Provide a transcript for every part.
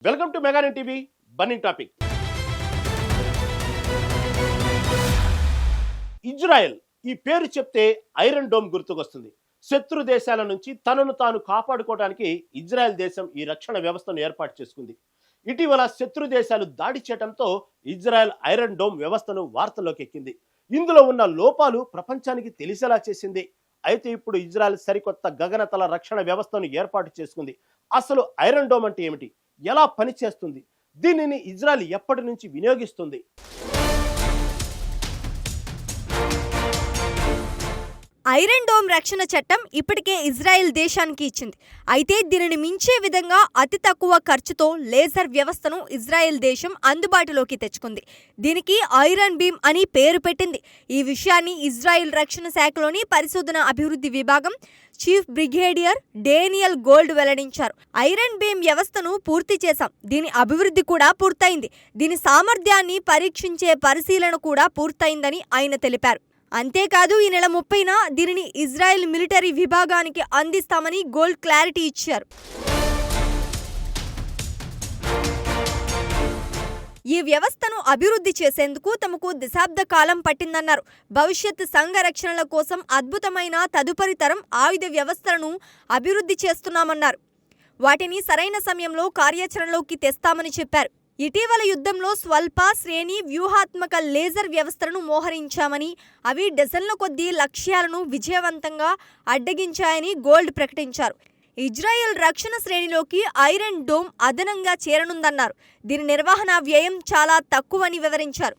Welcome to మెగానన్ TV burning topic. Israel ఈ పేరు చెప్తే ఐరన్ డోమ్ గుర్తుకొస్తుంది. శత్రు దేశాల నుంచి తనను తాను కాపాడుకోవడానికి ఇజ్రాయెల్ దేశం ఈ రక్షణ వ్యవస్థను ఏర్పాటు చేసుకుంది. ఇటీవల శత్రు దేశాలు దాడి చేయడంతో ఇజ్రాయెల్ ఐరన్ డోమ్ వ్యవస్థను వార్తల్లోకి ఎక్కింది. ఇందులో ఉన్న లోపాలు ప్రపంచానికి తెలిసేలా చేసింది. అయితే ఇప్పుడు ఇజ్రాయెల్ సరికొత్త గగనతల రక్షణ వ్యవస్థను ఏర్పాటు చేసుకుంది. అసలు ఐరన్ డోమ్ అంటే ఏమిటి, ఎలా పనిచేస్తుంది, దీనిని ఇజ్రాయెల్ ఎప్పటి నుంచి వినియోగిస్తుంది? ఐరన్ డోమ్ రక్షణ చట్టం ఇప్పటికే ఇజ్రాయెల్ దేశానికి ఇచ్చింది. అయితే దీనిని మించే విధంగా అతి తక్కువ ఖర్చుతో లేజర్ వ్యవస్థను ఇజ్రాయెల్ దేశం అందుబాటులోకి తెచ్చుకుంది. దీనికి ఐరన్ బీమ్ అని పేరు పెట్టింది. ఈ విషయాన్ని ఇజ్రాయెల్ రక్షణ శాఖలోని పరిశోధన అభివృద్ధి విభాగం చీఫ్ బ్రిగేడియర్ డేనియల్ గోల్డ్ వెల్లడించారు. ఐరన్ బీమ్ వ్యవస్థను పూర్తి చేశాం, దీని అభివృద్ధి కూడా పూర్తయింది, దీని సామర్థ్యాన్ని పరీక్షించే పరిశీలన కూడా పూర్తయిందని ఆయన తెలిపారు. అంతేకాదు ఈ నెల 30న దీనిని ఇజ్రాయెల్ మిలిటరీ విభాగానికి అందిస్తామని గోల్డ్ క్లారిటీ ఇచ్చారు. ఈ వ్యవస్థను అభివృద్ధి చేసేందుకు తమకు దశాబ్ద కాలం పట్టిందన్నారు. భవిష్యత్ సంఘ రక్షణల కోసం అద్భుతమైన తదుపరి తరం ఆయుధ వ్యవస్థలను అభివృద్ధి చేస్తున్నామన్నారు. వాటిని సరైన సమయంలో కార్యాచరణలోకి తెస్తామని చెప్పారు. ఇటీవల యుద్ధంలో స్వల్ప శ్రేణి వ్యూహాత్మక లేజర్ వ్యవస్థలను మోహరించామని, అవి డజన్ల కొద్దీ లక్ష్యాలను విజయవంతంగా అడ్డగించాయని గోల్డ్ ప్రకటించారు. ఇజ్రాయెల్ రక్షణ శ్రేణిలోకి ఐరన్ డోమ్ అదనంగా చేరనుందన్నారు. దీని నిర్వహణ వ్యయం చాలా తక్కువని వివరించారు.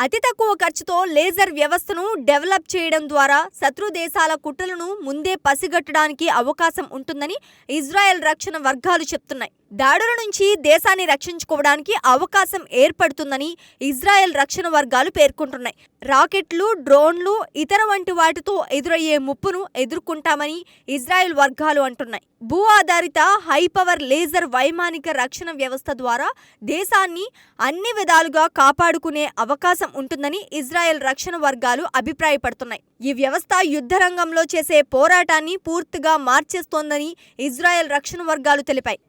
అతి తక్కువ ఖర్చుతో లేజర్ వ్యవస్థను డెవలప్ చేయడం ద్వారా శత్రు దేశాల కుట్రలను ముందే పసిగట్టడానికి అవకాశం ఉంటుందని ఇజ్రాయెల్ రక్షణ వర్గాలు చెప్తున్నాయి. దాడుల నుంచి దేశాన్ని రక్షించుకోవడానికి అవకాశం ఏర్పడుతుందని ఇజ్రాయెల్ రక్షణ వర్గాలు పేర్కొంటున్నాయి. రాకెట్లు, డ్రోన్లు, ఇతర వంటి వాటితో ఎదురయ్యే ముప్పును ఎదుర్కొంటామని ఇజ్రాయెల్ వర్గాలు అంటున్నాయి. భూ ఆధారిత హైపవర్ లేజర్ వైమానిక రక్షణ వ్యవస్థ ద్వారా దేశాన్ని అన్ని విధాలుగా కాపాడుకునే అవకాశం ఉంటుందని ఇజ్రాయెల్ రక్షణ వర్గాలు అభిప్రాయపడుతున్నాయి. ఈ వ్యవస్థ యుద్ధ రంగంలో చేసే పోరాటాన్ని పూర్తిగా మార్చేస్తోందని ఇజ్రాయెల్ రక్షణ వర్గాలు తెలిపాయి.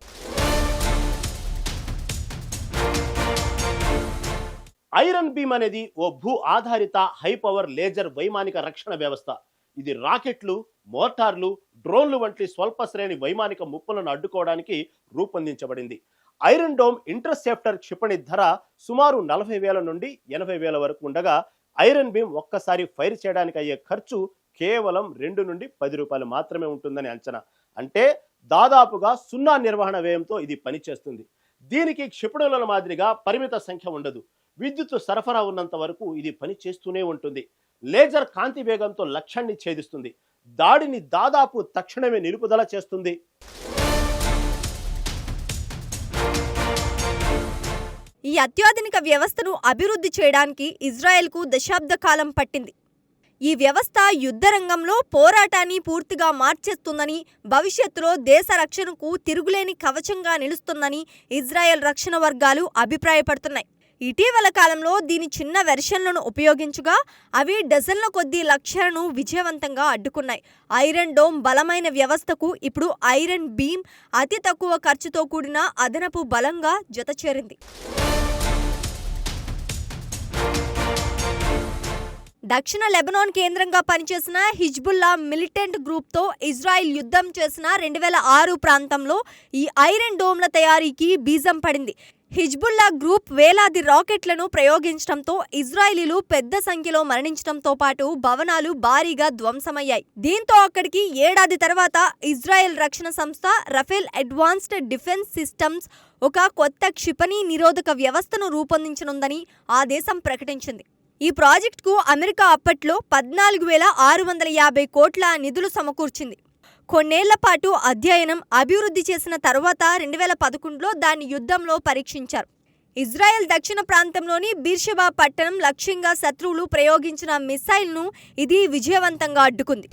ఐరన్ బీమ్ అనేది ఓ భూ ఆధారిత హై పవర్ లేజర్ వైమానిక రక్షణ వ్యవస్థ. ఇది రాకెట్లు, మోటార్లు, డ్రోన్లు వంటి స్వల్ప శ్రేణి వైమానిక ముప్పులను అడ్డుకోవడానికి రూపొందించబడింది. ఐరన్ డోమ్ ఇంటర్సెప్టర్ క్షిపణి ధర సుమారు 40,000 నుండి 80,000 వరకు ఉండగా, ఐరన్ బీమ్ ఒక్కసారి ఫైర్ చేయడానికి అయ్యే ఖర్చు కేవలం 2 నుండి 10 రూపాయలు మాత్రమే ఉంటుందని అంచనా. అంటే దాదాపుగా 0 నిర్వహణ వ్యయంతో ఇది పనిచేస్తుంది. దీనికి క్షిపణుల మాదిరిగా పరిమిత సంఖ్య ఉండదు. విద్యుత్ సరఫరా ఉన్నంత వరకు ఇది పని చేస్తూనే ఉంటుంది. లేజర్ కాంతి వేగంతో లక్ష్యాన్ని ఛేదిస్తుంది, దాడిని దాదాపు తక్షణమే నిలుపుదల చేస్తుంది. ఈ అత్యాధునిక వ్యవస్థను అభివృద్ధి చేయడానికి ఇజ్రాయెల్కు దశాబ్ద కాలం పట్టింది. ఈ వ్యవస్థ యుద్ధ రంగంలో పోరాటాన్ని పూర్తిగా మార్చేస్తుందని, భవిష్యత్తులో దేశ రక్షణకు తిరుగులేని కవచంగా నిలుస్తుందని ఇజ్రాయెల్ రక్షణ వర్గాలు అభిప్రాయపడుతున్నాయి. ఇటీవల కాలంలో దీని చిన్న వెర్షన్లను ఉపయోగించగా అవి డజన్ల కొద్దీ లక్ష్యాలను విజయవంతంగా అడ్డుకున్నాయి. ఐరన్ డోమ్ బలమైన వ్యవస్థకు ఇప్పుడు ఐరన్ బీమ్ అతి తక్కువ ఖర్చుతో కూడిన అదనపు బలంగా జతచేరింది. దక్షిణ లెబనాన్ కేంద్రంగా పనిచేసిన హిజ్బుల్లా మిలిటెంట్ గ్రూప్తో ఇజ్రాయెల్ యుద్ధం చేసిన 2006 ప్రాంతంలో ఈ ఐరన్ డోమ్ల తయారీకి బీజం పడింది. హిజ్బుల్లా గ్రూప్ వేలాది రాకెట్లను ప్రయోగించడంతో ఇజ్రాయిలీలు పెద్ద సంఖ్యలో మరణించడంతో పాటు భవనాలు భారీగా ధ్వంసమయ్యాయి. దీంతో అక్కడికి ఏడాది తర్వాత ఇజ్రాయెల్ రక్షణ సంస్థ రఫేల్ అడ్వాన్స్డ్ డిఫెన్స్ సిస్టమ్స్ ఒక కొత్త క్షిపణి నిరోధక వ్యవస్థను రూపొందించనుందని ఆ దేశం ప్రకటించింది. ఈ ప్రాజెక్టుకు అమెరికా అప్పట్లో 14,650 కోట్ల నిధులు సమకూర్చింది. కొన్నేళ్ల పాటు అధ్యయనం, అభివృద్ధి చేసిన తరువాత 2011లో దాన్ని యుద్ధంలో పరీక్షించారు. ఇజ్రాయెల్ దక్షిణ ప్రాంతంలోని బీర్షెబా పట్టణం లక్ష్యంగా శత్రువులు ప్రయోగించిన మిసైల్ను ఇది విజయవంతంగా అడ్డుకుంది.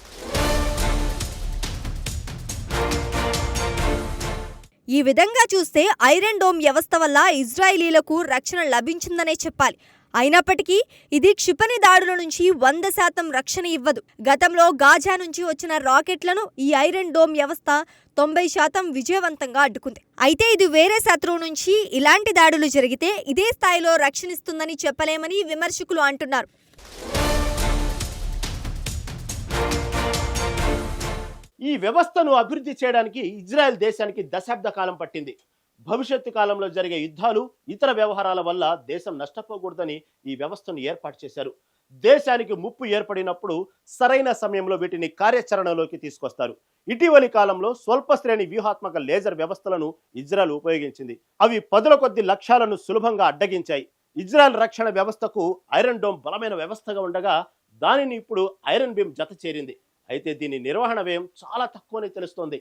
ఈ విధంగా చూస్తే ఐరన్ డోమ్ వ్యవస్థ వల్ల ఇజ్రాయిలీలకు రక్షణ లభించిందనే చెప్పాలి. అయినప్పటికీ ఇది క్షిపణి దాడుల నుంచి 100% రక్షణ ఇవ్వదు. గతంలో గాజా నుంచి వచ్చిన రాకెట్లను ఈ ఐరన్ డోమ్ వ్యవస్థ 90% విజయవంతంగా అడ్డుకుంది. అయితే ఇది వేరే శత్రువు నుంచి ఇలాంటి దాడులు జరిగితే ఇదే స్థాయిలో రక్షణిస్తుందని చెప్పలేమని విమర్శకులు అంటున్నారు. ఈ వ్యవస్థను అభివృద్ధి చేయడానికి ఇజ్రాయెల్ దేశానికి దశాబ్ద కాలం పట్టింది. భవిష్యత్తు కాలంలో జరిగే యుద్ధాలు, ఇతర వ్యవహారాల వల్ల దేశం నష్టపోకూడదని ఈ వ్యవస్థను ఏర్పాటు చేశారు. దేశానికి ముప్పు ఏర్పడినప్పుడు సరైన సమయంలో వీటిని కార్యాచరణలోకి తీసుకొస్తారు. ఇటీవలి కాలంలో స్వల్ప శ్రేణి వ్యూహాత్మక లేజర్ వ్యవస్థలను ఇజ్రాయెల్ ఉపయోగించింది. అవి పదుల కొద్ది లక్ష్యాలను సులభంగా అడ్డగించాయి. ఇజ్రాయెల్ రక్షణ వ్యవస్థకు ఐరన్ డోమ్ బలమైన వ్యవస్థగా ఉండగా దానిని ఇప్పుడు ఐరన్ బీమ్ జత చేరింది. అయితే దీని నిర్వహణ వ్యయం చాలా తక్కువని తెలుస్తోంది.